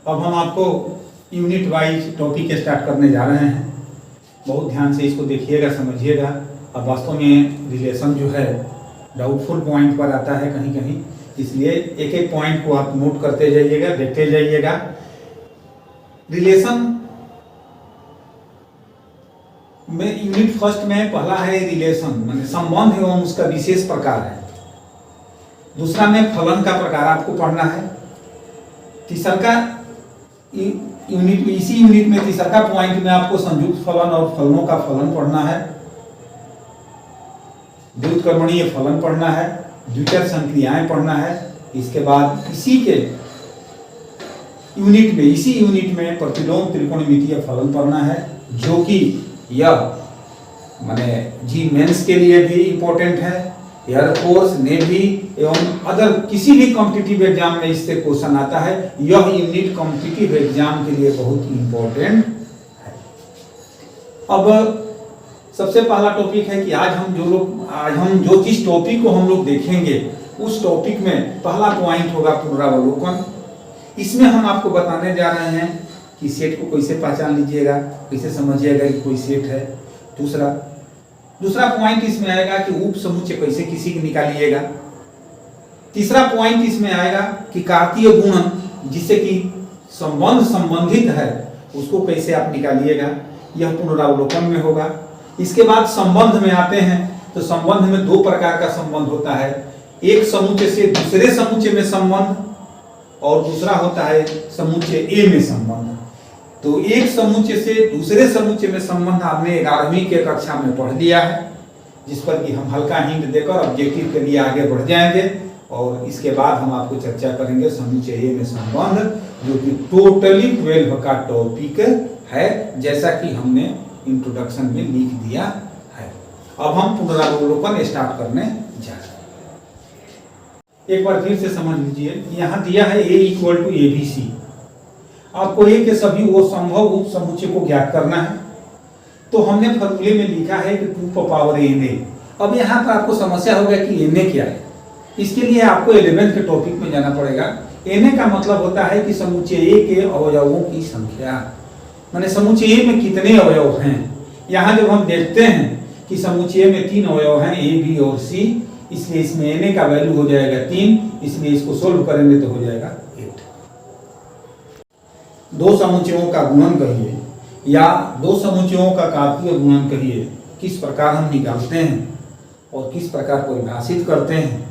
अब हम आपको यूनिट वाइज टॉपिक स्टार्ट करने जा रहे हैं। बहुत ध्यान से इसको देखिएगा, समझिएगा। अब वास्तव में रिलेशन जो है डाउटफुल पॉइंट पर आता है कहीं कहीं, इसलिए एक एक पॉइंट को आप नोट करते जाइएगा, देखते जाइएगा। रिलेशन में यूनिट फर्स्ट में पहला है रिलेशन, माने संबंध एवं उसका विशेष प्रकार है। दूसरा में फलन का प्रकार आपको पढ़ना है। तीसरा का यूनिट, इसी यूनिट में तीसरा का पॉइंट में आपको संयुक्त फलन और फलनों का फलन पढ़ना है। व्युत्क्रमणीय फलन पढ़ना है, द्वितीय संक्रियाएं पढ़ना है। इसके बाद इसी यूनिट में प्रतिलोम त्रिकोणमितीय फलन पढ़ना है, जो कि यह माने जी मेंस के लिए भी इम्पोर्टेंट है, एयरफोर्स, नेवी एवं अदर किसी भी कॉम्पिटिटिव एग्जाम में इससे क्वेश्चन आता है। यह यूनिट कॉम्पिटिटिव एग्जाम के लिए बहुत इम्पोर्टेंट है। अब सबसे पहला टॉपिक है कि आज हम जो चीज टॉपिक को हम लोग देखेंगे, उस टॉपिक में पहला पॉइंट होगा पुनरावलोकन। इसमें हम आपको बताने जा रहे हैं कि सेट को कैसे पहचान लीजिएगा, कैसे समझिएगा कि कोई सेट है। दूसरा पॉइंट इसमें आएगा कि उप समुच्चय कैसे किसी की निकालिएगा। तीसरा पॉइंट इसमें आएगा कि कार्तीय गुणन, जिससे कि संबंध संबंधित है, उसको कैसे आप निकालिएगा। यह पुनरावलोकन में होगा। इसके बाद संबंध में आते हैं तो संबंध में दो प्रकार का संबंध होता है। एक समुच्चय से दूसरे समुच्चय में संबंध, और दूसरा होता है समुच्चय ए में संबंध। तो एक समुच्चय से दूसरे समुच्चय में संबंध आपने 11वीं के कक्षा में पढ़ लिया है, जिस पर कि हम हल्का हिंट देकर ऑब्जेक्टिव के लिए आगे बढ़ जाएंगे। और इसके बाद हम आपको चर्चा करेंगे समुच्चय ए में संबंध, जो कि टोटली 12 का टॉपिक है, जैसा कि हमने इंट्रोडक्शन में लिख दिया है। अब हम पुनरावलोकन स्टार्ट करने जा रहे हैं। एक बार फिर से समझ लीजिए, यहाँ दिया है A = ABC। आपको ए के सभी वो संभव उप समुच्चय को ज्ञात करना है। तो हमने फॉर्मूले में लिखा है कि 2⁴Na। अब यहाँ पर आपको समस्या होगा कि Na क्या है। इसके लिए आपको 11th के टॉपिक में जाना पड़ेगा। Na का मतलब होता है कि समुच्चय ए के अवयवों की संख्या, माने समुच्चय ए में कितने अवयव हैं। यहाँ जब हम देखते हैं कि समुच्चय ए में 3 अवयव हैं, A, B और C, इसलिए इसमें Na का वैल्यू हो जाएगा 3, इसलिए इसको सोल्व करेंगे तो हो जाएगा 8। दो समुच्चयों का गुणन कहिए या दो समुच्चयों का कार्तीय गुणन कहिए, किस प्रकार हम निकालते हैं और किस प्रकार परिभाषित करते हैं,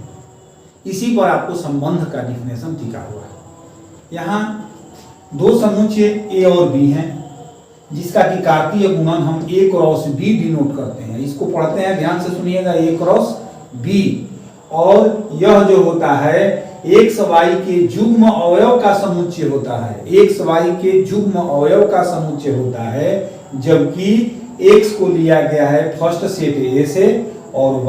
इसी पर आपको संबंध का डिफिनेशन टिका हुआ है। यहाँ दो समुच्चय ए और बी हैं, जिसका कि कार्तीय गुणन हम A × B डिनोट करते हैं। इसको पढ़ते हैं, ध्यान से सुनिएगा, A × B। और यह जो होता है x y के युग्म अवयव का समुच्चय होता है। x y के युग्म अवयव का समुच्चय होता है, जबकि x को लिया गया है फर्स्ट सेट A से और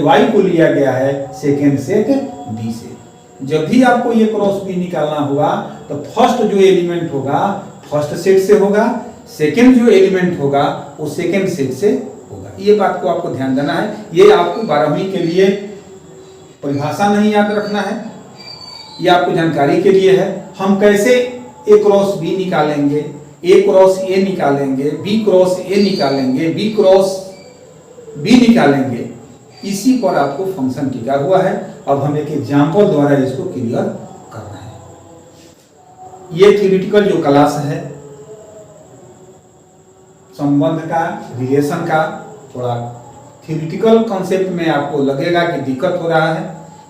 y को लिया गया है सेकेंड सेट B से। जब भी आपको A × B निकालना होगा तो फर्स्ट जो एलिमेंट होगा फर्स्ट सेट से होगा, सेकेंड जो एलिमेंट होगा वो सेकेंड सेट से होगा। ये बात को आपको ध्यान देना है। ये आपको 12वीं के लिए परिभाषा नहीं याद रखना है, ये आपको जानकारी के लिए है। हम कैसे A × B निकालेंगे, A × A निकालेंगे, B × A निकालेंगे, B × B निकालेंगे, इसी पर आपको फंक्शन टिका हुआ है। अब हम एक एग्जाम्पल द्वारा इसको क्लियर करना है। ये थ्योरेटिकल जो क्लास है संबंध का, रिलेशन का, थोड़ा थ्योरेटिकल कॉन्सेप्ट में आपको लगेगा कि दिक्कत हो रहा है,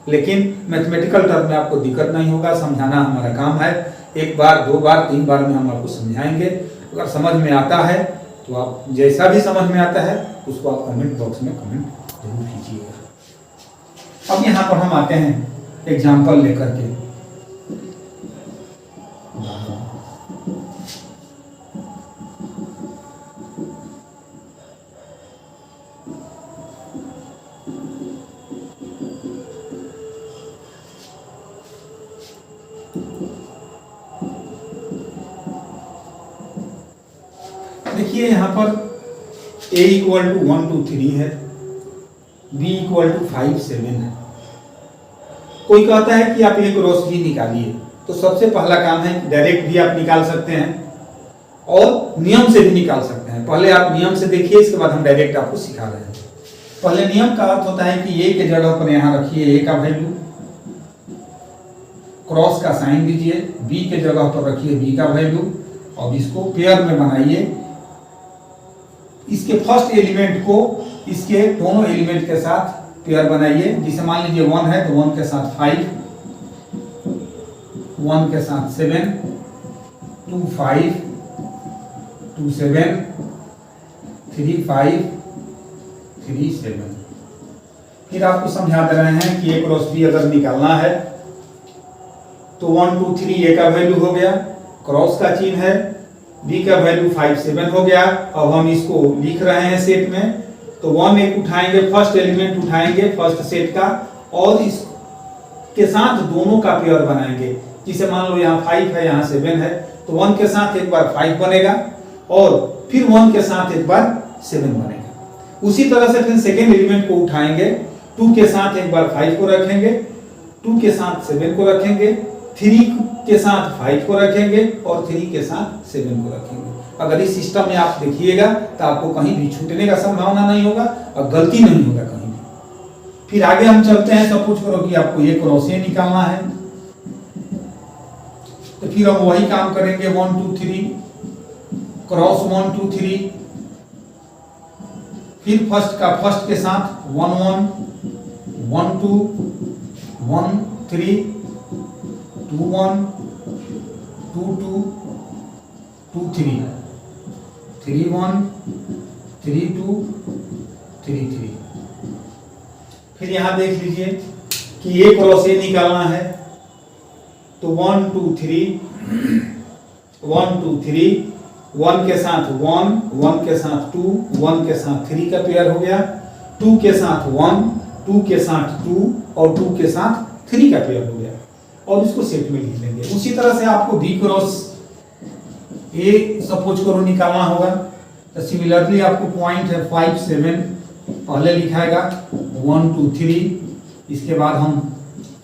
लेकिन मैथमेटिकल टर्म में आपको दिक्कत नहीं होगा। समझाना हमारा काम है। 1 बार 2 बार 3 बार में हम आपको समझाएंगे। अगर समझ में आता है तो आप, जैसा भी समझ में आता है उसको आप कमेंट बॉक्स में कमेंट जरूर कीजिएगा। अब यहाँ पर हम आते हैं एग्जाम्पल लेकर के। देखिए यहाँ पर A = 1 2 3 है, B = 5 7 है। कोई कहता है कि आप A × B निकालिए, तो सबसे पहला काम है डायरेक्ट भी आप निकाल सकते हैं और नियम से भी निकाल सकते हैं। पहले आप नियम से देखिए, इसके बाद हम डायरेक्ट आपको सिखा रहे हैं। पहले नियम का अर्थ होता है कि ए के जगह पर यहां रखिए ए का वैल्यू, क्रॉस का साइन दीजिए, बी के जगह पर रखिए बी का वैल्यू और इसको पेयर में बनाइए। इसके फर्स्ट एलिमेंट को इसके दोनों एलिमेंट के साथ पेयर बनाइए। जिसे मान लीजिए 1 है तो 1 के साथ 5, 1 के साथ 7, 2 5, 2 7, 3 5, 3 7। फिर आपको समझा दे रहे हैं कि ए क्रॉस बी अगर निकालना है तो 1 2 3 ए का वैल्यू हो गया, क्रॉस का चिन्ह है, बी का वैल्यू 5 7 हो गया। अब हम इसको लिख रहे हैं सेट में, तो 1 एक उठाएंगे, फर्स्ट एलिमेंट उठाएंगे फर्स्ट सेट का और इसके साथ दोनों का पेयर बनाएंगे। जिसे मान लो यहाँ 5 है यहाँ 7 है, तो 1 के साथ एक बार 5 बनेगा और फिर 1 के साथ एक बार 7 बनेगा। उसी तरह से फिर सेकेंड एलिमेंट को उठाएंगे, 2 के साथ एक बार 5 को रखेंगे, 2 के साथ 7 को रखेंगे, 3 के साथ 5 को रखेंगे और 3 के साथ 7 को रखेंगे। अगर इस सिस्टम में आप देखिएगा तो आपको कहीं भी छूटने का संभावना नहीं होगा और गलती नहीं होगा कहीं भी। फिर आगे हम चलते हैं। सपोज करो कि आपको ये क्रॉस ए निकालना है, तो फिर हम वही काम करेंगे 1 2 3 क्रॉस 1 2 3, फिर फर्स्ट का फर्स्ट के साथ 1 1 1 2 1 3 2 1 2 2 2 3 3 1 3 2 3 3। फिर यहां देख लीजिए कि ये क्रॉस ए निकालना है, तो 1 2 3 1 2 3, 1 के साथ 1, 1 के साथ 2, 1 के साथ 3 का पेयर हो गया, 2 के साथ 1, 2 के साथ 2 और 2 के साथ 3 का पेयर हो गया और इसको सेट में लिख लेंगे। उसी तरह से आपको बी क्रॉस ए सपोज करो निकालना होगा, तो सिमिलरली आपको पॉइंट है 5 7 पहले लिखाएगा 1 2 3, इसके बाद हम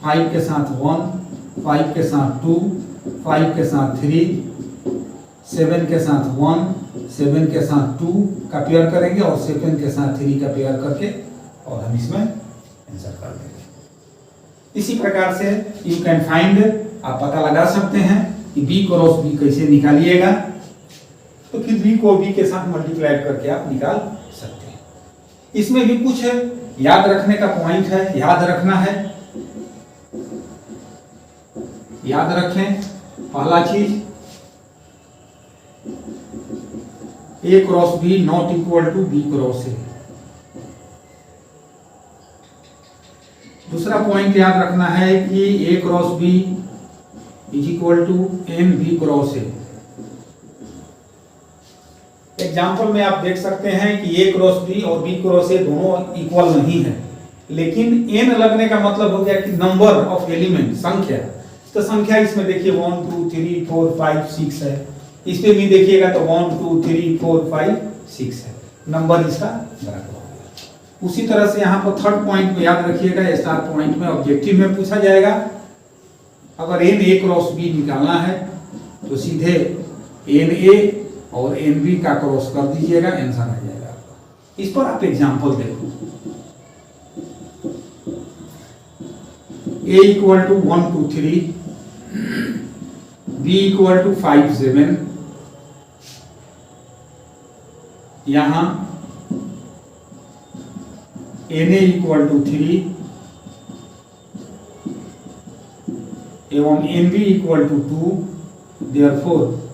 5 के साथ 1, 5 के साथ 2, 5 के साथ 3, 7 के साथ 1, 7 के साथ 2 का पेयर करेंगे और 7 के साथ 3 का पेयर करके और हम इसमें आंसर कर देंगे। इसी प्रकार से यू कैन फाइंड, आप पता लगा सकते हैं कि बी क्रॉस बी कैसे निकालिएगा। तो फिर बी को बी के साथ मल्टीप्लाई करके आप निकाल सकते हैं। इसमें भी कुछ याद रखने का पॉइंट है, याद रखना है। याद रखें, पहला चीज A cross B not equal to B cross A. दूसरा पॉइंट याद रखना है कि A cross B is equal to n B cross A. Example में आप देख सकते हैं कि ए क्रॉस बी और बी क्रॉस ए दोनों इक्वल नहीं है, लेकिन एन लगने का मतलब हो गया कि नंबर ऑफ एलिमेंट, संख्या। तो संख्या इसमें देखिए 1 2 3 4 5 6 है, इस पे भी देखिएगा तो 1 2 3 4 5 6 है, नंबर इसका बराबर हो गया। उसी तरह से यहाँ पर थर्ड पॉइंट में याद रखिएगा, स्टार पॉइंट में ऑब्जेक्टिव में पूछा जाएगा, अगर एन ए क्रॉस बी निकालना है तो सीधे एन ए और एन बी का क्रॉस कर दीजिएगा, आंसर आ जाएगा आपका। इस पर आप एग्जाम्पल देखो, A equal to 1 2 3, B equal to 5 7, यहां एन ए इक्वल टू 3 एवं n B equal to 2, therefore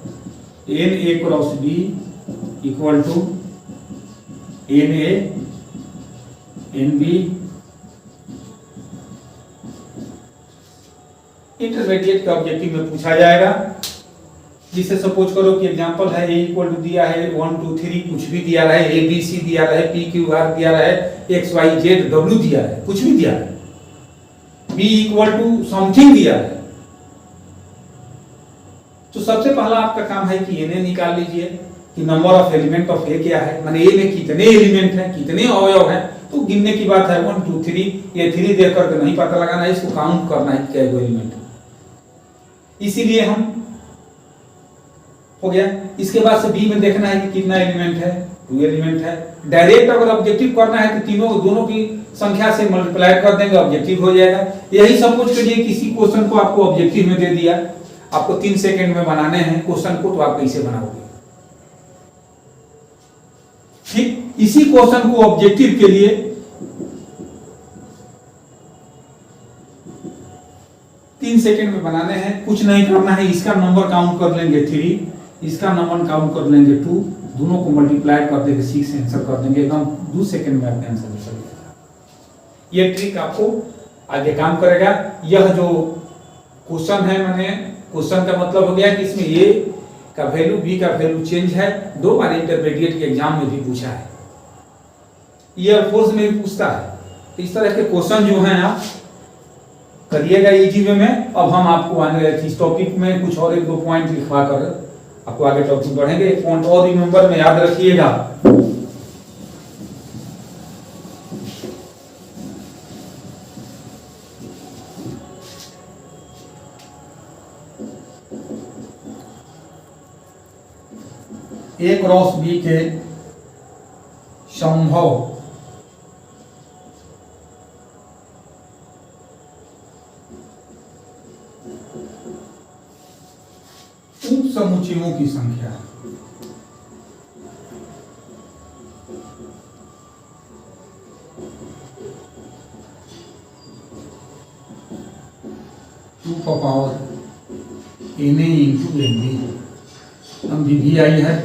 n A cross B equal to n A n B. Intermediate का ऑब्जेक्टिव में पूछा जाएगा, जिसे सपोज करो कि एग्जांपल है ए इक्वल टू दिया है 1 2 3, कुछ भी दिया रहे, ए बी सी दिया रहे, पी क्यू आर दिया रहे, एक्स वाई जेड डब्ल्यू दिया है, कुछ भी दिया है, बी इक्वल टू समथिंग दिया है। तो सबसे पहला आपका काम है कि एन ए निकाल लीजिए कि नंबर ऑफ एलिमेंट ऑफ ए क्या है, माने ए में कितने एलिमेंट हैं, कितने अवयव हैं। तो गिनने की बात है 1 2 3, ये 3 देख करके नहीं पता लगाना है, इसको काउंट करना है क्या एलिमेंट है। इसीलिए हम हो गया। इसके बाद से बी में देखना है कि कितना एलिमेंट है, 2 एलिमेंट है। डायरेक्ट अगर ऑब्जेक्टिव करना है तो दोनों की संख्या से मल्टीप्लाई कर देंगे, ऑब्जेक्टिव हो जाएगा। यही सब कुछ के लिए किसी क्वेश्चन को आपको ऑब्जेक्टिव में दे दिया, आपको 3 सेकंड में बनाने हैं क्वेश्चन को, तो आप कैसे बनाओगे? ठीक इसी क्वेश्चन को ऑब्जेक्टिव के लिए 3 सेकंड में बनाने हैं, कुछ नहीं करना है। इसका नंबर काउंट कर लेंगे 3, इसका नंबर काउंट कर लेंगे 2, दोनों को मल्टीप्लाई कर देंगे 6 से आंसर कर देंगे, एकदम 2 सेकंड में आपका आंसर निकल जाएगा। ये ट्रिक आपको आगे काम करेगा। यह जो क्वेश्चन है, मैंने क्वेश्चन का मतलब हो गया कि इसमें ए का वैल्यू, बी का वैल्यू चेंज है। 2 बार इंटरमीडिएट के एग्जाम में भी पूछा है, एयरफोर्स में भी पूछता है। तो इस तरह के क्वेश्चन जो हैं आप करिएगा इजी वे में। अब हम आपको आने इस टॉपिक में कुछ और 1-2 पॉइंट लिखवा कर आपको आगे टॉपिक बढ़ेंगे। एक पॉइंट और रिमेंबर में याद रखिएगा, ए क्रॉस बी के संभव उप समुच्चयों की संख्या टू का पावर Na इंटू Nb हम VVI है।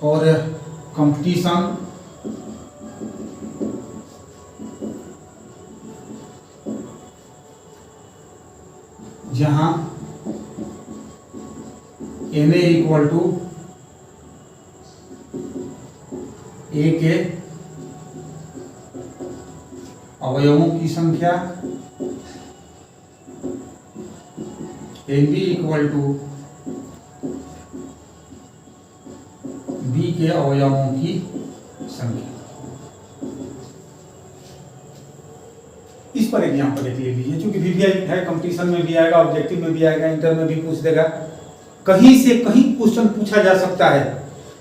और कंपटीशन जहां Na इक्वल टू ए के अवयवों की संख्या, Nb इक्वल टू बी के अवयवों की संख्या। इस पर एग्जाम्पल एक ले लीजिए, क्योंकि VVI है, कंपटीशन में भी आएगा, ऑब्जेक्टिव में भी आएगा, इंटर में भी पूछ देगा, कहीं से कहीं क्वेश्चन पूछा जा सकता है।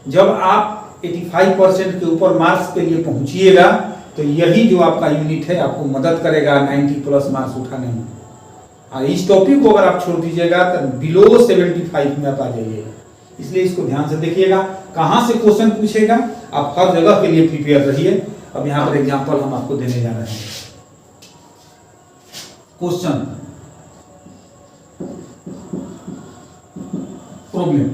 जब आप 85% के ऊपर मार्क्स के लिए पहुंचिएगा तो यही जो आपका यूनिट है आपको मदद करेगा 90+ मार्क्स उठाने में। और इस टॉपिक को अगर आप छोड़ दीजिएगा तो बिलो 75 में आप आ जाइएगा। इसलिए इसको ध्यान से देखिएगा, कहां से क्वेश्चन पूछेगा, आप हर जगह के लिए प्रिपेयर रहिए। अब यहां पर एग्जांपल हम आपको देने जा रहे हैं। Question problem,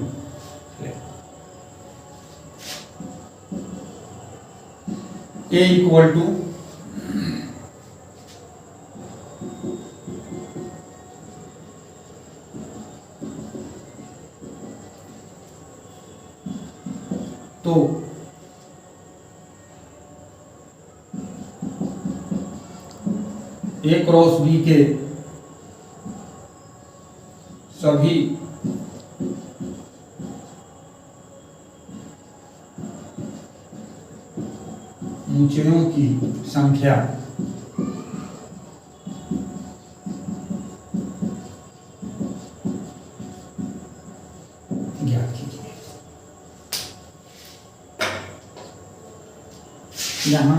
A equal to तो ए क्रॉस बी के सभी ऊंचाइयों की संख्या ज्ञात कीजिए। यहां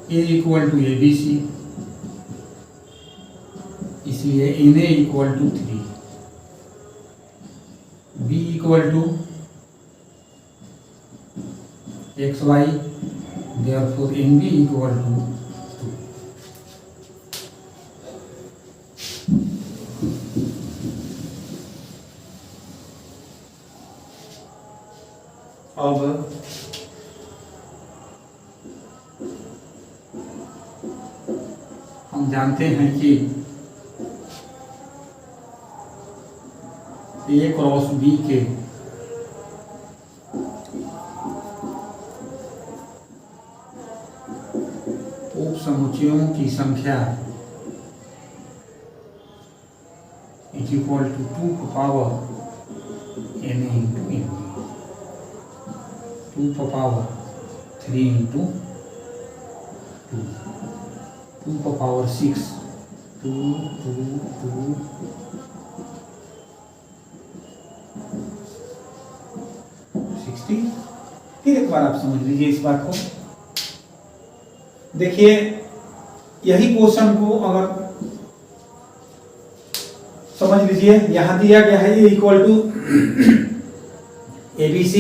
ए इक्वल टू ABC, इसलिए Na equal to 3, B equal to XY, therefore NB equal to 2। अब हम जानते हैं कि ए क्रॉस बी के उप समुच्चयों की संख्या इज इक्वल टू 2 की पावर Na इंटू Nb, 2 की पावर 3 इंटू 2, 2 का पावर 6, 2 2 2 60। फिर एक बार आप समझ लीजिए इस बात को। देखिए यही क्वेश्चन को अगर समझ लीजिए, यहां दिया गया है A equal to ABC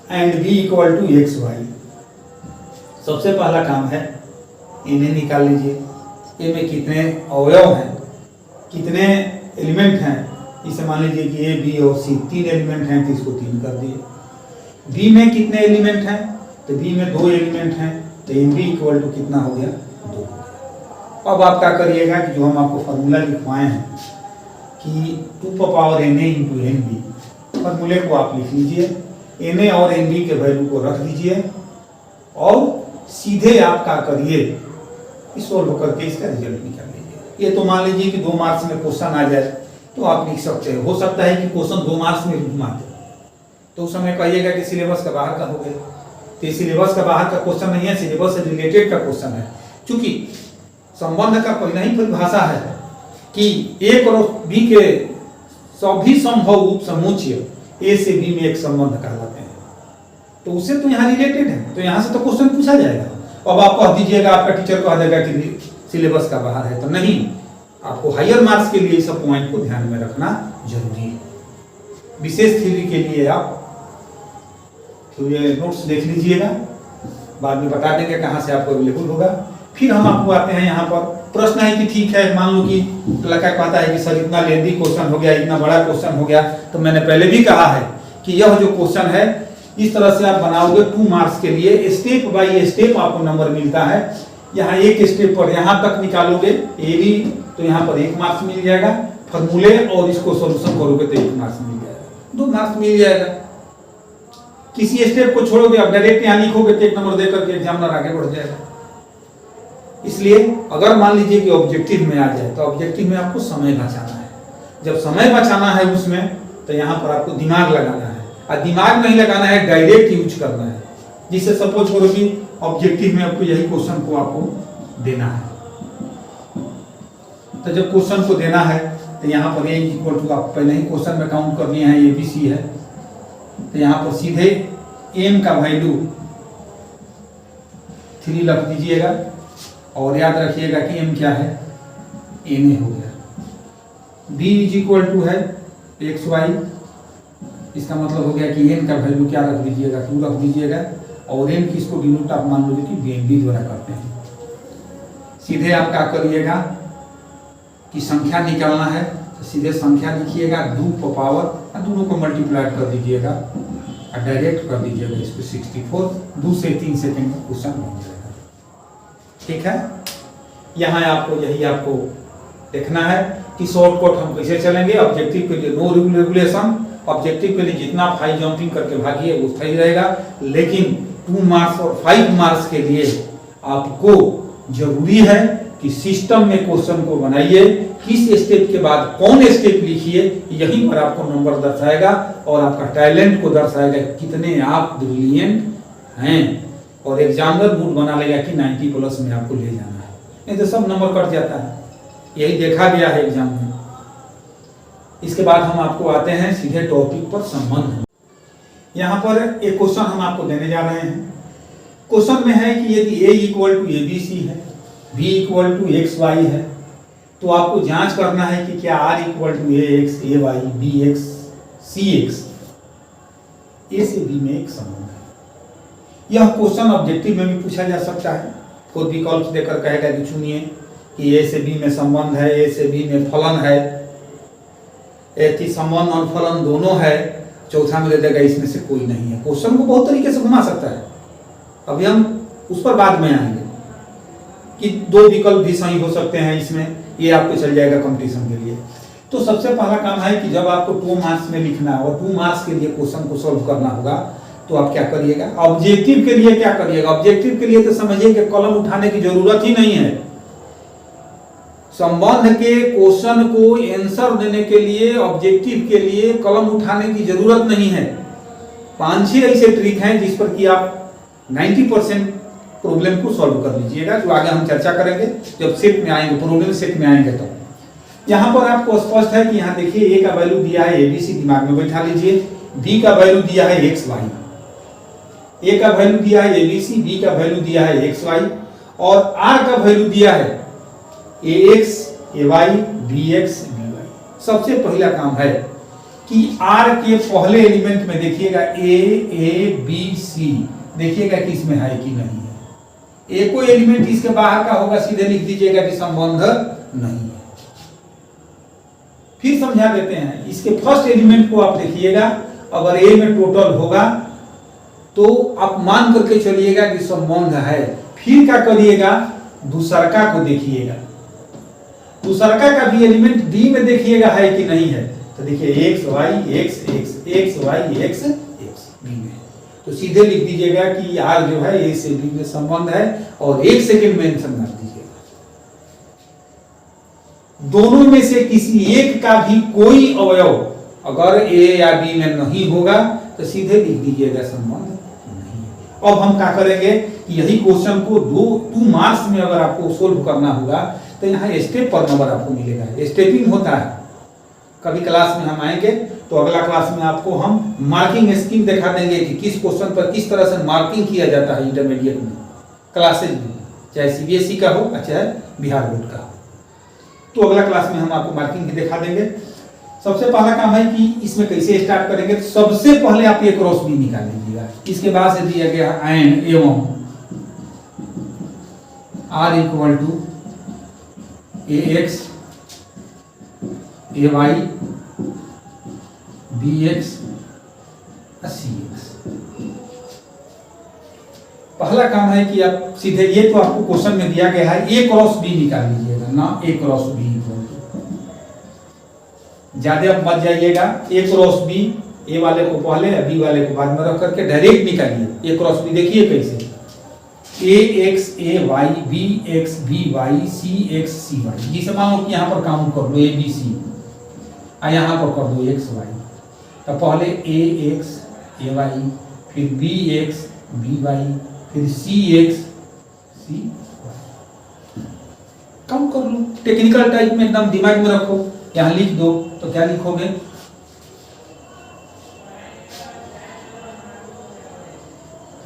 and B equal to XY। सबसे पहला काम है इन्हें निकाल लीजिए। ए में कितने अवयव हैं, कितने एलिमेंट हैं। इसे मान लीजिए कि A, B और C 3 एलिमेंट हैं, तो इसको 3 कर दिए। B में कितने एलिमेंट हैं, तो B में 2 एलिमेंट हैं, तो MB इक्वल टू कितना हो गया, 2। अब आप क्या करिएगा कि जो हम आपको फॉर्मूला लिखवाए हैं कि 2 पावर Na इंटू NB, फॉर्मूले को आप लिख लीजिए। Na और NB के वैल्यू को रख दीजिए और सीधे आप क्या करिए, इस सोल्व करके इसका रिजल्ट निकाल लीजिए। ये तो मान लीजिए कि 2 मार्क्स में क्वेश्चन आ जाए तो आप लिख सकते हैं। हो सकता है कि क्वेश्चन 2 मार्क्स में रुक मारते, तो उस समय कहिएगा कि सिलेबस का बाहर का हो गया। तो सिलेबस का बाहर का क्वेश्चन नहीं है, सिलेबस से रिलेटेड का क्वेश्चन है। क्योंकि संबंध का पहला ही परिभाषा है कि A और B के सभी संभव उप समुच्चय A से B में एक संबंध कहलाते हैं। तो उससे तो यहाँ रिलेटेड है, तो यहाँ से तो क्वेश्चन पूछा जाएगा। अब आप कह दीजिएगा, आपका टीचर कह देगा कि सिलेबस का बाहर है, तो नहीं, आपको हायर मार्क्स के लिए सब पॉइंट को ध्यान में रखना जरूरी है। विशेष थ्योरी के लिए आप नोट्स देख लीजिएगा, बाद में बता देंगे कहाँ से आपको अवेलेबल होगा। फिर हम आपको आते हैं यहाँ पर। प्रश्न है कि ठीक है, मान लो कि लड़का कहता है कि सर इतना लेंदी क्वेश्चन हो गया, इतना बड़ा क्वेश्चन हो गया, तो मैंने पहले भी कहा है कि यह जो क्वेश्चन है इस तरह से आप बनाओगे 2 मार्क्स के लिए, स्टेप बाय स्टेप आपको नंबर मिलता है। यहाँ एक स्टेप पर यहाँ तक निकालोगे AB, तो यहाँ पर 1 मार्क्स मिल जाएगा। फॉर्मूले और इसको सॉल्यूशन करोगे तो 1 मार्क्स मिल जाएगा, 2 मार्क्स मिल जाएगा। किसी स्टेप को छोड़ोगे, आप डायरेक्ट यहाँ लिखोगे तो 1 नंबर देकर के एग्जामिनर आगे बढ़ जाएगा। इसलिए अगर मान लीजिए कि ऑब्जेक्टिव में आ जाए, तो ऑब्जेक्टिव में आपको समय बचाना है। जब समय बचाना है उसमें, तो यहाँ पर आपको दिमाग लगाना है, और दिमाग नहीं लगाना है, डायरेक्ट यूज करना है। जिससे सपोज करो कि ऑब्जेक्टिव में आपको यही क्वेश्चन को आपको देना है, तो जब क्वेश्चन को देना है तो यहाँ पर A इक्वल टू, आप पहले ही क्वेश्चन में काउंट कर लिए हैं, ABC है, तो यहाँ पर सीधे M का वैल्यू 3 रख दीजिएगा और याद रखिएगा कि M क्या है, Na हो गया। B इज इक्वल टू है XY, इसका मतलब हो गया कि N का वैल्यू क्या रख दीजिएगा, 2 रख दीजिएगा, और N की इसको डिनोट आप मान लीजिए कि BNB द्वारा करते हैं। सीधे आप क्या करिएगा कि संख्या निकालना है, तो सीधे संख्या लिखिएगा 2 पावर, दोनों को मल्टीप्लाई कर दीजिएगा और डायरेक्ट कर दीजिएगा इसको 64। 2 से 3 सेकंड में क्वेश्चन बन जाएगा। ठीक है, यहाँ आपको यही आपको देखना है कि शॉर्टकट हम कैसे चलेंगे। ऑब्जेक्टिव के लिए नो रेगुलेशन, ऑब्जेक्टिव के लिए जितना आप हाई जंपिंग करके भागिए वो सही रहेगा, लेकिन 2 मार्क्स और 5 मार्क्स के लिए आपको जरूरी है कि सिस्टम में क्वेश्चन को बनाइए, किस स्टेप के बाद कौन स्टेप लिखिए, यहीं पर आपको नंबर दर्शाएगा और आपका टैलेंट को दर्शाएगा कितने आप ब्रिलियंट हैं, और एग्जामिनर मूड बना लेगा कि 90+ में आपको ले जाना है, नहीं तो सब नंबर कट जाता है। यही देखा गया है एग्जाम में। इसके बाद हम आपको आते हैं सीधे टॉपिक पर संबंध। यहाँ पर एक क्वेश्चन हम आपको देने जा रहे हैं। क्वेश्चन में है कि यदि A इक्वल टू ABC है, B इक्वल टू XY है, तो आपको जांच करना है कि क्या R equal to AX, AY, BX, CX A से B में एक संबंध है। यह क्वेश्चन ऑब्जेक्टिव में भी पूछा जा सकता है। खुद विकल्प देकर कहेगा कि चुनिए कि A से B में संबंध है, A से B में फलन है, संबंध और फलन दोनों है, चौथा में दे देगा इसमें से कोई नहीं है। क्वेश्चन को बहुत तरीके से घुमा सकता है, अभी हम उस पर बाद में आएंगे कि 2 विकल्प भी सही हो सकते हैं इसमें, ये आपको चल जाएगा कंपटीशन के लिए। तो सबसे पहला काम है कि जब आपको 2 मार्क्स में लिखना और 2 मार्क्स के लिए क्वेश्चन को सॉल्व करना होगा, तो आप क्या करिएगा। ऑब्जेक्टिव के लिए क्या करिएगा, ऑब्जेक्टिव के लिए तो समझिए कि कलम उठाने की जरूरत ही नहीं है। संबंध के क्वेश्चन को आंसर देने के लिए ऑब्जेक्टिव के लिए कलम उठाने की जरूरत नहीं है। 5-6 ऐसे ट्रिक हैं जिस पर कि आप 90% प्रॉब्लम को सॉल्व कर लीजिएगा, जो आगे हम चर्चा करेंगे जब सेट में आएंगे, प्रॉब्लम सेट में आएंगे। तो यहाँ पर आपको स्पष्ट है कि यहाँ देखिए ए का वैल्यू दिया है ABC, दिमाग में बैठा लीजिए। बी का वैल्यू दिया है XY, ए का वैल्यू दिया है ABC, बी का वैल्यू दिया है XY और R का वैल्यू दिया है AX, AY, BX, BY। सबसे पहला काम है कि R के पहले एलिमेंट में देखिएगा A, B, C, देखिएगा कि इसमें है कि नहीं है। एक कोई एलिमेंट इसके बाहर का होगा, सीधे लिख दीजिएगा कि संबंध नहीं है। फिर समझा देते हैं, इसके फर्स्ट एलिमेंट को आप देखिएगा, अगर ए में टोटल होगा तो आप मान करके चलिएगा कि संबंध है। फिर क्या करिएगा, दूसरका को देखिएगा, दूसरका का भी एलिमेंट डी में देखिएगा है कि नहीं है। तो देखिए x y x x x y x x B में, तो सीधे लिख दीजिएगा कि r जो है ए से बी में संबंध है और एक सेकंड मेंशन कर दीजिएगा। दोनों में से किसी एक का भी कोई अवयव अगर ए या बी में नहीं होगा तो सीधे लिख दीजिएगा संबंध नहीं है। अब हम क्या करेंगे कि यही क्वेश्चन को 2 मार्क्स में अगर आपको सोल्व करना होगा तो यहाँ स्टेप पर नंबर आपको मिलेगा। स्टेपिंग होता है, कभी क्लास में हम आएंगे तो अगला क्लास में आपको हम मार्किंग स्कीम दिखा देंगे कि किस क्वेश्चन पर किस तरह से मार्किंग किया जाता है इंटरमीडिएट में, क्लासेज में, चाहे CBSE का हो चाहे बिहार बोर्ड का हो। तो अगला क्लास में हम आपको मार्किंग भी दिखा देंगे। सबसे पहला काम है कि इसमें कैसे स्टार्ट करेंगे। तो सबसे पहले आप एक क्रॉस बी निकाल लीजिएगा। इसके बाद से दिया गया एंड एवं R equal to AX, AY, BX, CX। पहला काम है कि आप सीधे, ये तो आपको क्वेश्चन में दिया गया है, A क्रॉस B निकाल लीजिएगा ना, A cross B equal to, ज्यादा आप मत जाइएगा, A क्रॉस B, A वाले को पहले B वाले को बाद में रख करके डायरेक्ट निकालिए। A क्रॉस B देखिए कैसे, AX, AY, BX, BY, CX, CY। जिसे मान लो कि यहाँ पर काउंट कर लो ABC, यहाँ पर कर दो XY। तो पहले AX, AY, फिर BX, BY, फिर CX, CY। काउंट कर लो, टेक्निकल टाइप में एकदम दिमाग में रखो, यहाँ लिख दो। तो क्या लिखोगे,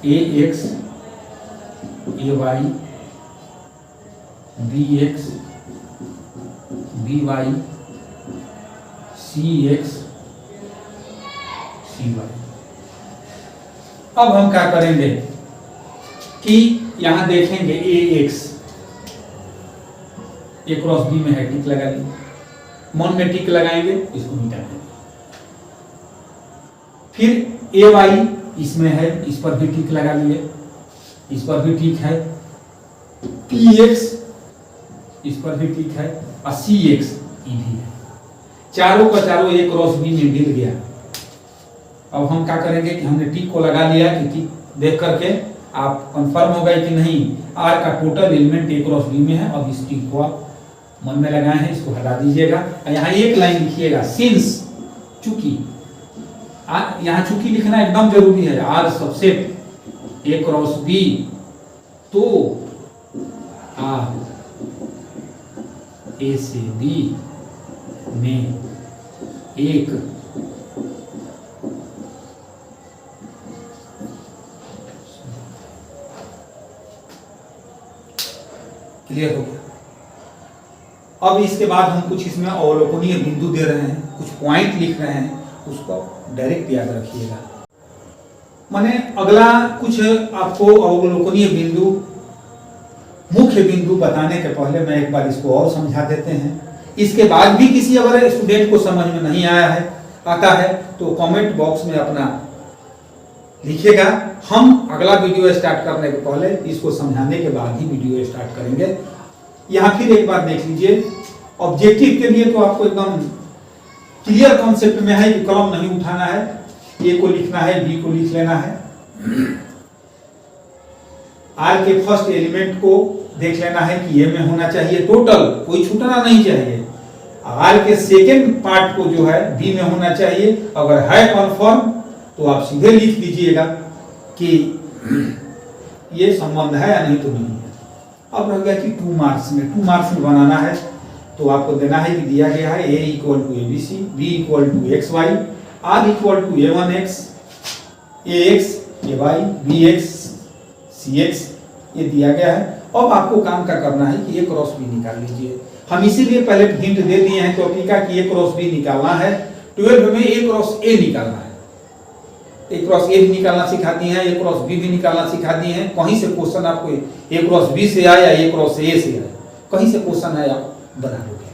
AX, AY, BX, BY, CX, CY। अब हम क्या करेंगे कि यहां देखेंगे AX, A क्रॉस B में है, टिक लगा ली, मन में टिक लगाएंगे, इसको मिटा देंगे। फिर AY इसमें है, इस पर भी टिक लगा लिए, इस पर भी ठीक है। PX इस पर भी ठीक है और CX भी है। चारों का चारों A क्रॉस B में मिल गया। अब हम क्या करेंगे कि हमने टिक को लगा लिया कि टिक देख करके आप कंफर्म हो गए कि नहीं R का total element A cross B में है। अब इस टिक को आप मन में लगाए हैं, इसको हटा दीजिएगा। यहाँ एक लाइन लिखिएगा, सिंस, चूंकि। यहाँ चूंकि लिखना एकदम जरूरी है। R subset A cross B, तो R A से B में एक क्लियर हो गया। अब इसके बाद हम कुछ इसमें अवलोकनीय बिंदु दे रहे हैं, कुछ पॉइंट लिख रहे हैं, उसको डायरेक्ट याद रखिएगा। माने अगला कुछ आपको अवलोकनीय बिंदु, मुख्य बिंदु बताने के पहले मैं एक बार इसको और समझा देते हैं। इसके बाद भी किसी अगर स्टूडेंट को समझ में नहीं आता है तो कमेंट बॉक्स में अपना लिखिएगा। हम अगला वीडियो स्टार्ट करने के पहले इसको समझाने के बाद ही वीडियो स्टार्ट करेंगे। यहाँ फिर एक बार देख लीजिए, ऑब्जेक्टिव के लिए तो आपको एकदम क्लियर कॉन्सेप्ट में है कि कलम नहीं उठाना है, ए को लिखना है, बी को लिख लेना है, आर के फर्स्ट एलिमेंट को देख लेना है कि ए में होना चाहिए, टोटल कोई छूटना नहीं चाहिए। आर के सेकेंड पार्ट को जो है बी में होना चाहिए। अगर है कन्फर्म तो आप सीधे लिख दीजिएगा कि ये संबंध है या नहीं तो नहीं है। अब रह गया कि 2 मार्क्स में बनाना है, तो आपको देना है कि दिया गया है a equal to ABC, b equal to XY, r equal to A1X, AX, AY, BX, CX, ये दिया गया है। अब आपको काम क्या करना है कि A क्रॉस B निकाल लीजिए। हम इसीलिए पहले हिंट दे दिए हैं टॉपिक का कि A क्रॉस B निकालना है। 12 में A क्रॉस A निकालना है, A क्रॉस A भी निकालना सिखा दिए हैं, A क्रॉस B भी निकालना सिखा दिए हैं। कहीं से क्वेश्चन आपको A क्रॉस B से आया या A क्रॉस A से आया, कहीं से क्वेश्चन आया बना लोगे।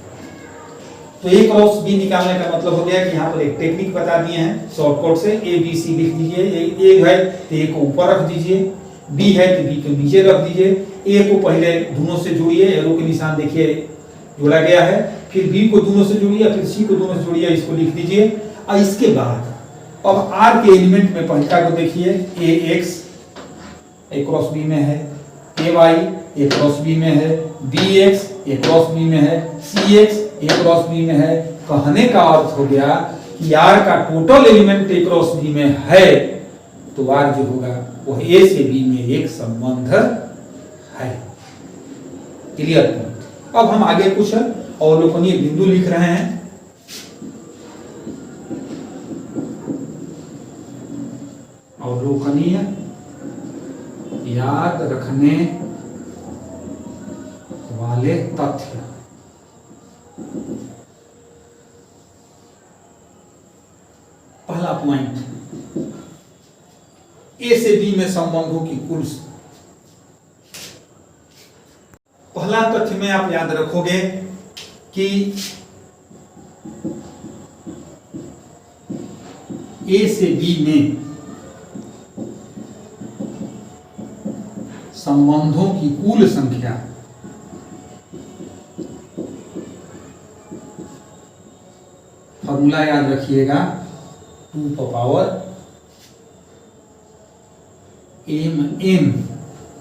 तो A क्रॉस B निकालने का मतलब हो गया कि यहाँ पर एक टेक्निक बता दिए हैं शॉर्टकट से। ABC लिख दीजिए, A है तो A को ऊपर रख दीजिए, B है तो B को नीचे रख दीजिए, A को पहले दोनों से जोड़िए, एरो के निशान देखिए जोड़ा गया है, फिर B को दोनों से जोड़िए, फिर C को दोनों से जोड़िए, इसको लिख दीजिए। और इसके बाद अब R के एलिमेंट में पहला को देखिए, AX A क्रॉस B में है, AY A क्रॉस B में है, BX A क्रॉस B में है, CX A क्रॉस B में है। कहने का अर्थ हो गया कि R का total element A cross B में है, तो R जो होगा वो A से B में एक संबंध है। क्लियर? अब हम आगे कुछ अवलोकनीय बिंदु लिख रहे हैं। अवलोकनीय याद रखने वाले तथ्य। पहला पॉइंट, ए से बी में संबंधों की कुल। पहला तथ्य में आप याद रखोगे कि ए से बी में संबंधों की कुल संख्या फॉर्मूला याद रखिएगा, 2 का पावर m,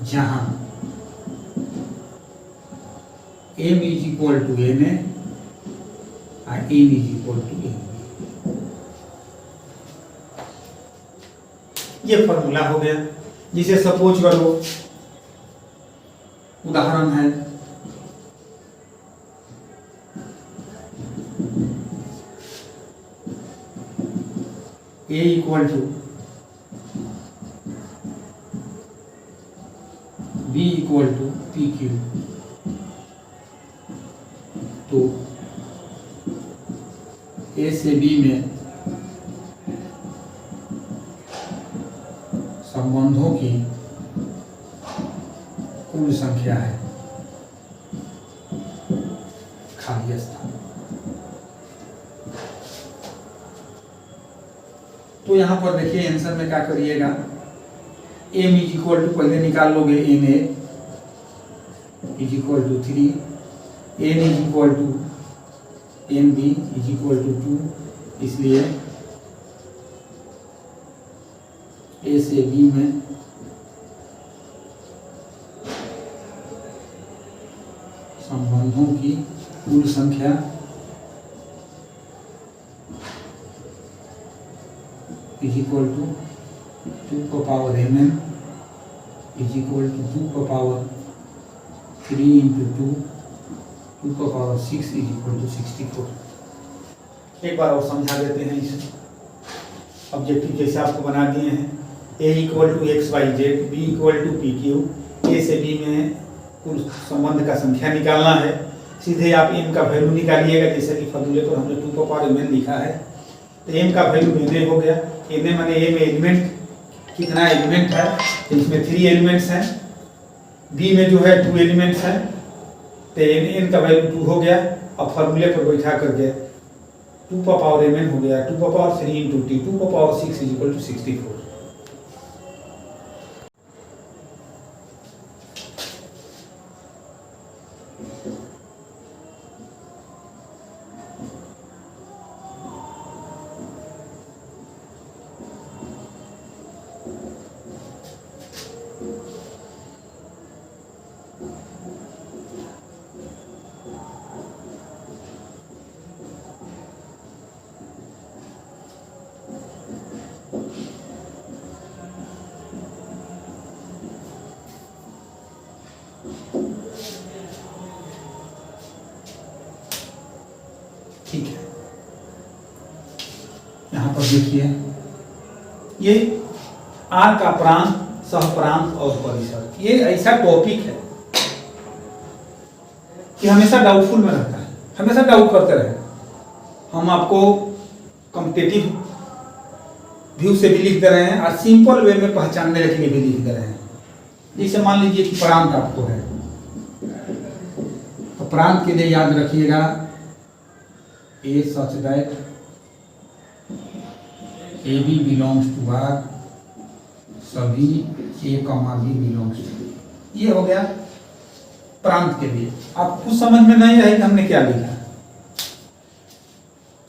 जहां m is equal to n और n is equal to n। ये फॉर्मूला हो गया। जिसे सपोज करो, उदाहरण है A equal to B equal to PQ, तो A से B में संबंधों की कुल संख्या है खाली स्थान। तो यहां पर देखिए आंसर में क्या करिएगा, m इज इक्वल टू पहले निकाल लोगे na is equal to 3, n is equal to nb is equal to 2, इसलिए a से b में संबंधों की कुल संख्या इज इक्वल टू 2 का power mn is equal to 2 का पावर 3 इंटू 2 का पावर 6 इज इक्वल टू 64। एक बार और समझा देते हैं इसे। ऑब्जेक्टिव जैसे आपको बना दिए हैं, a equal to XYZ, b equal to PQ, a से b में कुल संबंध का संख्या निकालना है। सीधे आप m का वैल्यू निकालिएगा, जैसे कि फॉर्मूले पर हमने 2 का पावर mn लिखा है, तो m का वैल्यू na हो गया। na माने a में एलिमेंट कितना एलिमेंट है, तो इसमें 3 एलिमेंट्स हैं, b में जो है 2 एलिमेंट्स हैं, तो n का वैल्यू 2 हो गया। अब फॉर्मूले पर बैठा करके 2 का पावर mn हो गया, 2 का पावर 3 इंटू t, 2 का पावर 6 इज इक्वल टू 64। ठीक है, यहां पर देखिए ये आर का प्रांत, सहप्रांत और परिसर, ये ऐसा टॉपिक है कि हमेशा डाउटफुल में रहता है, हमेशा डाउट करते रहे। हम आपको कॉम्पिटिटिव व्यू से भी लिख दे रहे हैं और सिंपल वे में पहचानने के लिए भी लिख दे रहे हैं। जैसे मान लीजिए कि प्रांत आपको है, तो प्रांत के लिए याद रखिएगा A such that A B belongs to R, सभी A comma B belongs to. ये हो गया प्रांत के लिए। आप कुछ समझ में नहीं आए कि हमने क्या लिखा।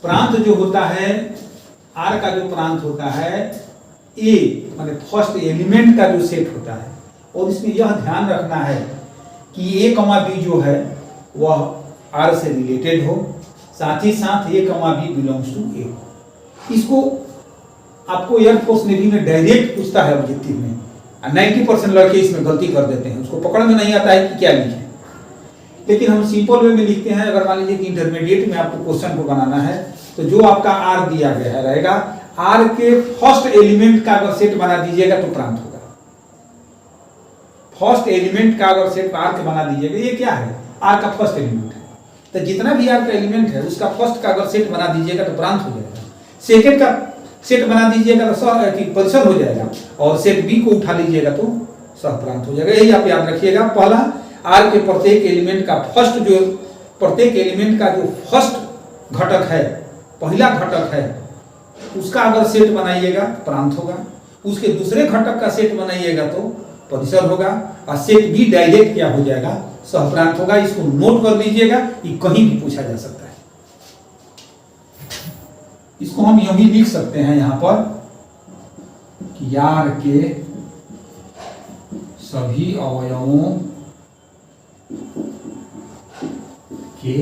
प्रांत जो होता है, आर का जो प्रांत होता है, ए माने फर्स्ट एलिमेंट का जो सेट होता है, और इसमें यह ध्यान रखना है कि ए कमा बी जो है वह आर से रिलेटेड हो, साथ ही साथ ए कमा बी बिलोंग्स टू ए हो। इसको आपको एयरफोर्स नेवी में डायरेक्ट पूछता है ऑब्जेक्टिव में, 90% लड़के इसमें गलती कर देते हैं, उसको पकड़ में नहीं आता है कि क्या लिखें। लेकिन हम सिंपल वे में लिखते हैं। अगर मान लीजिए कि इंटरमीडिएट में आपको क्वेश्चन को बनाना है, तो जो आपका आर दिया गया है रहेगा, आर के फर्स्ट एलिमेंट का अगर सेट बना दीजिएगा तो प्रांत होगा। फर्स्ट एलिमेंट का अगर सेट आर के बना दीजिएगा, ये क्या है, आर का फर्स्ट एलिमेंट है, तो जितना भी आर का एलिमेंट है उसका फर्स्ट का अगर सेट बना दीजिएगा तो प्रांत हो जाएगा। सेकेंड का सेट बना दीजिएगा तो परिसर हो जाएगा, और सेट बी को उठा लीजिएगा तो सहप्रांत हो जाएगा। यही आप याद रखिएगा। पहला, आर के प्रत्येक एलिमेंट का फर्स्ट जो प्रत्येक एलिमेंट का जो फर्स्ट घटक है, पहला घटक है, उसका अगर सेट बनाइएगा प्रांत होगा। उसके दूसरे घटक का सेट बनाइएगा तो परिसर होगा, और सेट बी डायरेक्ट क्या हो जाएगा, सहप्रांत होगा। इसको नोट कर लीजिएगा, ये कहीं भी पूछा जा सकता है। इसको हम यूं भी लिख सकते हैं यहां पर कि आर के सभी अवयवों के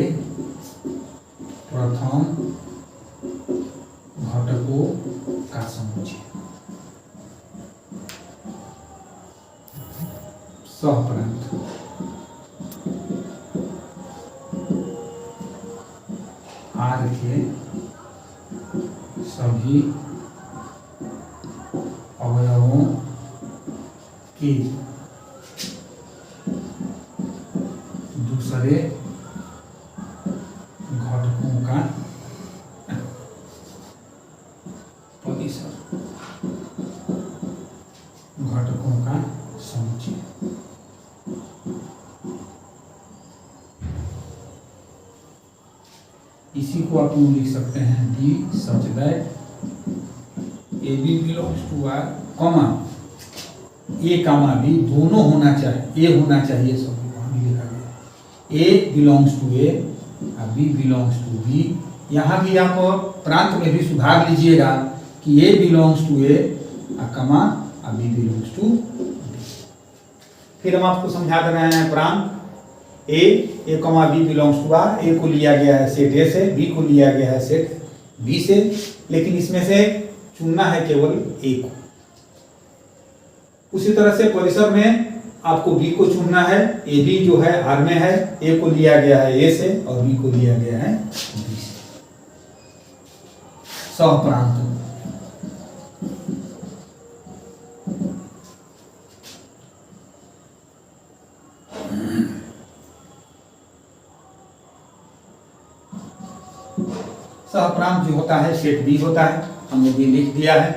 प्रथम घटकों का समुच्चय सहप्रांत। आर के सभी अवयवों के दूसरे घटकों का परिसर, घटकों का समुच्चय। इसी को आप लिख सकते हैं डी such that A B belongs to R, comma A comma B दोनों होना चाहिए, ए होना चाहिए, सब लिखा गया। ए बिलोंग्स टू ए और बी बिलोंग्स टू बी। यहाँ भी आप प्रांत में भी सुधार लीजिएगा कि A belongs to A comma और बी बिलोंग्स टू बी। फिर हम आपको समझा दे रहे हैं प्रांत। A comma B belongs to R, A को लिया गया है सेट ए से, बी को लिया गया है सेट बी से, लेकिन इसमें से चुनना है केवल ए को। उसी तरह से परिसर में आपको बी को चुनना है। ए बी जो है आर में है, ए को लिया गया है ए से और बी को लिया गया है बी से। सहप्रांत। सहप्रांत जो होता है सेट बी होता है, हमने बी लिख दिया है।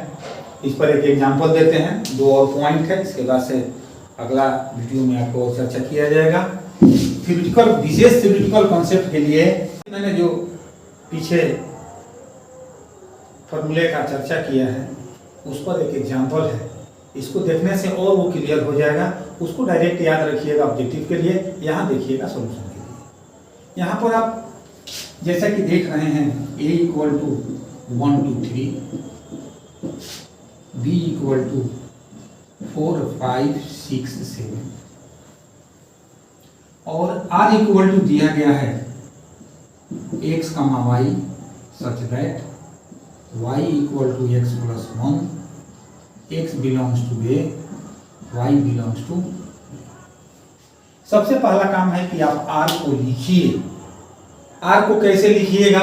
इस पर एक एग्जांपल देते हैं, 2 और पॉइंट है, इसके बाद से अगला वीडियो में आपको चर्चा किया जाएगा। थ्योरेटिकल, विशेष थ्योरेटिकल कॉन्सेप्ट के लिए मैंने जो पीछे फॉर्मूले का चर्चा किया है उस पर एक एग्जांपल है, इसको देखने से और वो क्लियर हो जाएगा। उसको डायरेक्ट याद रखिएगा ऑब्जेक्टिव के लिए, यहाँ देखिएगा सॉल्यूशन के लिए। यहाँ पर आप जैसा कि देख रहे हैं a equal to 1 2 3, b equal to 4 5 6 7 और r इक्वल टू दिया गया है x comma y such that y equal to x plus 1, x belongs to a, y belongs to. सबसे पहला काम है कि आप आर को लिखिए। आर को कैसे लिखिएगा,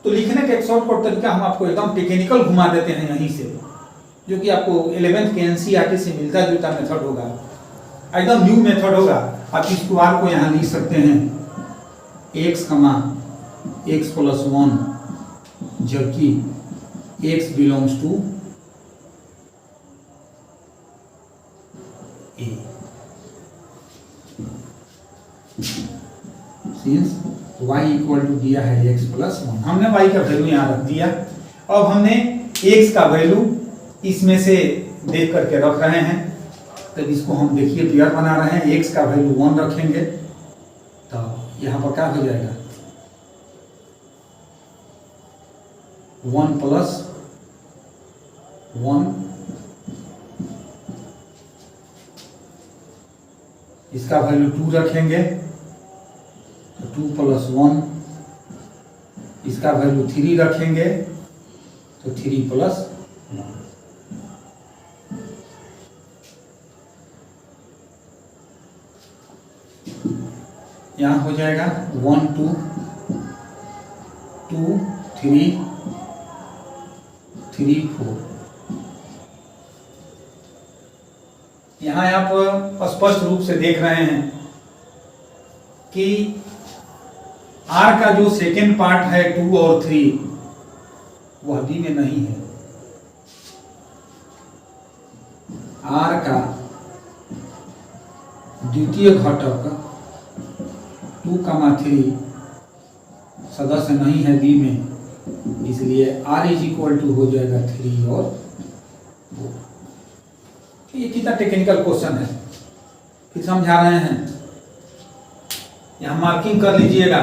तो लिखने का एक शॉर्टकट तरीका हम आपको एकदम टेक्निकल घुमा देते हैं यहीं से, जो कि आपको 11th के एनसीईआरटी से मिलता जुलता मेथड होगा, एकदम न्यू मेथड होगा। आप इस आर को यहाँ लिख सकते हैं x, x प्लस 1, जबकि x belongs to a, since y equal to दिया है x प्लस 1। हमने y का वैल्यू यहाँ रख दिया। अब हमने x का वैल्यू इसमें से देख करके रख रहे हैं, तो इसको हम देखिए पेयर बना रहे हैं। x का वैल्यू 1 रखेंगे तो यहाँ पर क्या हो जाएगा, 1 प्लस 1, इसका वैल्यू 2 रखेंगे तो 2 प्लस 1, इसका वैल्यू 3 रखेंगे तो 3 प्लस 1। यहाँ हो जाएगा 1 2 2 3 3 4। यहाँ आप स्पष्ट रूप से देख रहे हैं कि आर का जो सेकेंड पार्ट है 2 और 3 वह डी में नहीं है। आर का द्वितीय घटक 2, 3 सदस्य नहीं है डी में, इसलिए आर इज इक्वल टू हो जाएगा 3 और 4। ये कितना टेक्निकल क्वेश्चन है, फिर समझा रहे हैं। यहां मार्किंग कर लीजिएगा।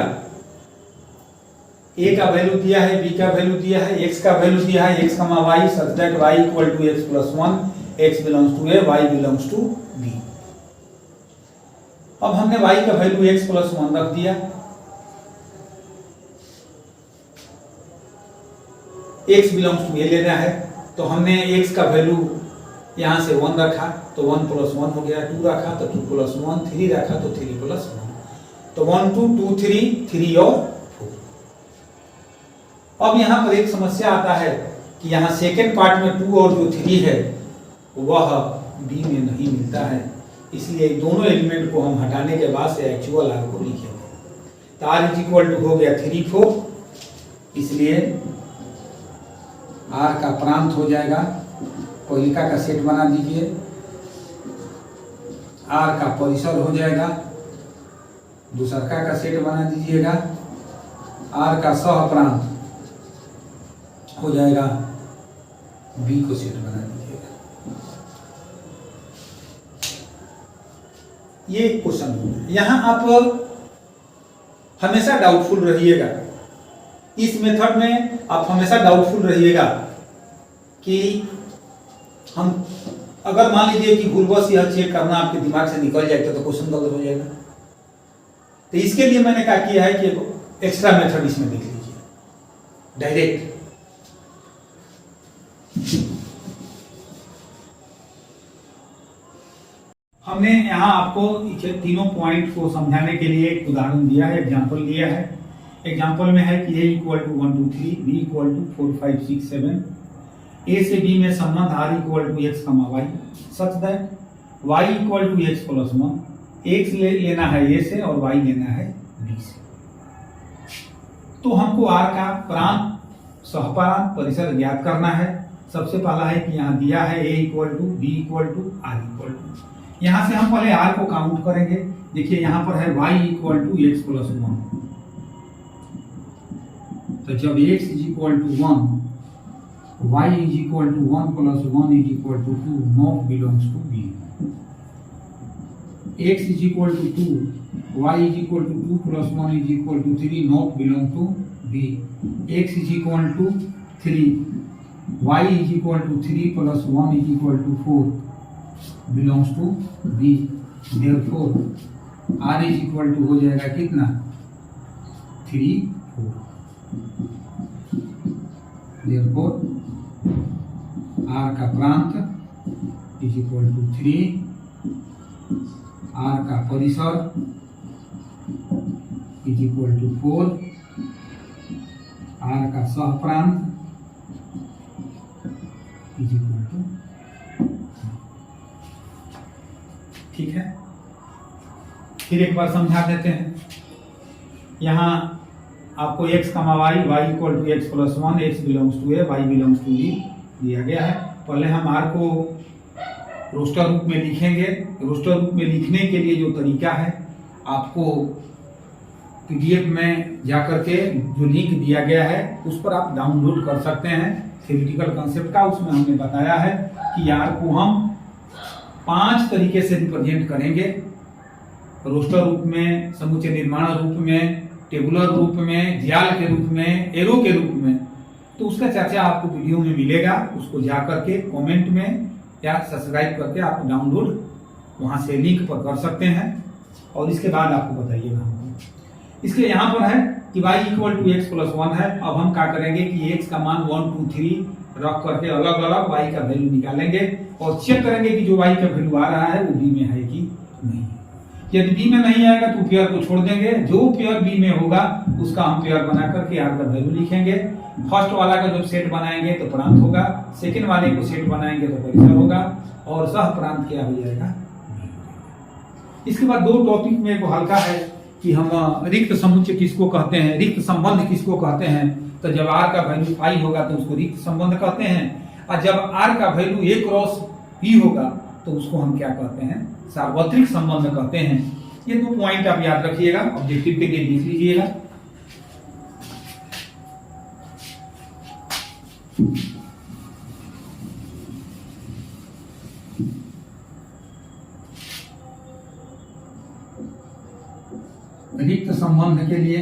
ए का वैल्यू दिया है, बी का वैल्यू दिया है, एक्स का वैल्यू दिया है, X comma Y such that Y equal to X plus 1, X belongs to A, Y belongs to B. अब हमने y का वैल्यू x प्लस 1 रख दिया, x बिलोंग्स टू a लेना है तो हमने x का वैल्यू यहां से 1 रखा तो 1 प्लस 1 हो गया, 2 रखा तो 2 प्लस 1, 3 रखा तो 3 प्लस 1, तो 1 2 2 3 3 और 4। अब यहां पर एक समस्या आता है कि यहां सेकेंड पार्ट में 2 और जो 3 है वह b में नहीं मिलता है, इसलिए दोनों एलिमेंट को हम हटाने के बाद से एक्चुअल आर को लिखेंगे। तो आर इज इक्वल टू हो गया 3 4, इसलिए आर का प्रांत हो जाएगा, कोयलिका का सेट बना दीजिए, आर का परिसर हो जाएगा, दूसरका का सेट बना दीजिएगा, आर का सह प्रांत हो जाएगा, बी को सेट बना दीजिएगा। ये क्वेश्चन है। यहां आप हमेशा डाउटफुल रहिएगा, इस मेथड में आप हमेशा डाउटफुल रहिएगा कि हम अगर मान लीजिए कि भूलवश यह चेक करना आपके दिमाग से निकल जाए तो क्वेश्चन गलत हो जाएगा। तो इसके लिए मैंने क्या किया है कि एक्स्ट्रा मेथड इसमें देख लीजिए, डायरेक्ट। हमने यहाँ आपको तीनों पॉइंट को समझाने के लिए एक उदाहरण दिया है, एग्जांपल दिया है। एग्जांपल में है कि a equal to 1 2 3, b equal to 4 5 6 7, a से b में संबंध r equal to x comma y such that y equal to x plus 1, x लेना है a से और y लेना है b से। तो हमको r का प्रांत सहप्रांत परिसर ज्ञात करना है। सबसे पहला है कि यहाँ दिया है a equal to b equal to r equal to, यहाँ से हम पहले r को काउंट करेंगे। देखिए यहाँ पर है y equal to x plus 1, तो जब x is equal to 1, y is equal to 1 plus 1 is equal to 2, not belongs to b। x is equal to 2, y is equal to 2 plus 1 is equal to 3, not belong to b। x is equal to 3, y is equal to 3 plus 1 is equal to 4, belongs to b। Therefore r is equal to हो जाएगा कितना, 3 4। Therefore r का प्रांत is equal to 3 are का परिसर is equal to 4, are का सहप्रांत is equal to, ठीक है। फिर एक बार समझा देते हैं। यहाँ आपको x, y, y equal to x plus 1, x belongs to a, y belongs to b दिया गया है। पहले हम r को रोस्टर रूप में लिखेंगे। रोस्टर रूप में लिखने के लिए जो तरीका है, आपको पीडीएफ में जाकर के जो लिंक दिया गया है उस पर आप डाउनलोड कर सकते हैं थ्योरेटिकल कंसेप्ट का। उसमें हमने बताया है कि r को हम 5 तरीके से रिप्रेजेंट करेंगे, रोस्टर रूप में, समुच्चय निर्माण रूप में, टेबुलर रूप में, जाल के रूप में, एरो के रूप में। तो उसका चर्चा आपको वीडियो में मिलेगा, उसको जा करके कमेंट में या सब्सक्राइब करके आप डाउनलोड वहां से लिंक पर कर सकते हैं और इसके बाद आपको बताइएगा हमको। इसके यहाँ पर है कि y equal to x plus 1 है। अब हम क्या करेंगे कि x का मान 1, 2, 3 रख करके अलग अलग y का वैल्यू निकालेंगे और चेक करेंगे कि जो y का वैल्यू आ रहा है वो b में है कि नहीं। यदि b में नहीं आएगा तो पेयर को छोड़ देंगे, जो पेयर b में होगा उसका हम पेयर बना करके r का वैल्यू लिखेंगे। फर्स्ट वाला का जब सेट बनाएंगे तो प्रांत होगा, सेकंड वाले को सेट बनाएंगे तो परिसर होगा और सह प्रांत क्या हो जाएगा। इसके बाद 2 टॉपिक में एक हल्का है कि हम रिक्त समुच्चय किसको कहते हैं, रिक्त संबंध किसको कहते हैं। तो जब r का वैल्यू i होगा तो उसको रिक्त संबंध कहते हैं, और जब r का वैल्यू a क्रॉस b होगा तो उसको हम क्या कहते हैं, सार्वत्रिक संबंध कहते हैं। ये 2 पॉइंट आप याद रखिएगा, ऑब्जेक्टिव के लिए लिख लीजिएगा। रिक्त संबंध के लिए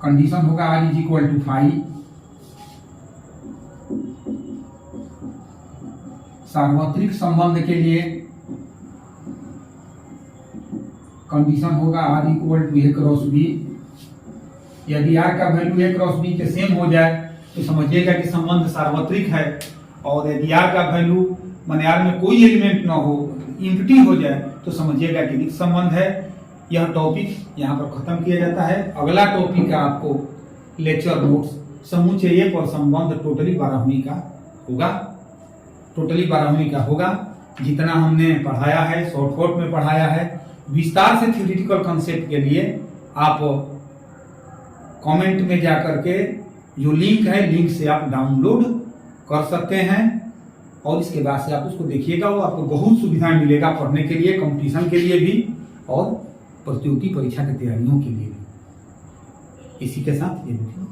कंडीशन होगा r इज इक्वल टू 5। सार्वत्रिक संबंध के लिए कंडीशन होगा r equal to a cross b। यदि r का वैल्यू a क्रॉस b के सेम हो जाए तो समझिएगा कि संबंध सार्वत्रिक है, और यदि r का वैल्यू माने r में कोई एलिमेंट ना हो, एम्प्टी हो जाए तो समझिएगा कि रिक्त संबंध है। यह टॉपिक यहाँ पर खत्म किया जाता है। अगला टॉपिक है आपको लेक्चर नोट्स, समुच्चय A पर संबंध टोटली 12वीं का होगा। टोटली 12वीं का होगा। जितना हमने पढ़ाया है शॉर्टकट में पढ़ाया है। विस्तार से थ्योरेटिकल कंसेप्ट के लिए आप कमेंट में जाकर के जो लिंक है, लिंक से आप डाउनलोड कर सकते हैं और इसके बाद से आप उसको देखिएगा। वो आपको बहुत सुविधा मिलेगा पढ़ने के लिए, कंपटीशन के लिए भी और प्रतियोगी परीक्षा की तैयारियों के लिए भी। इसी के साथ ये देखिए।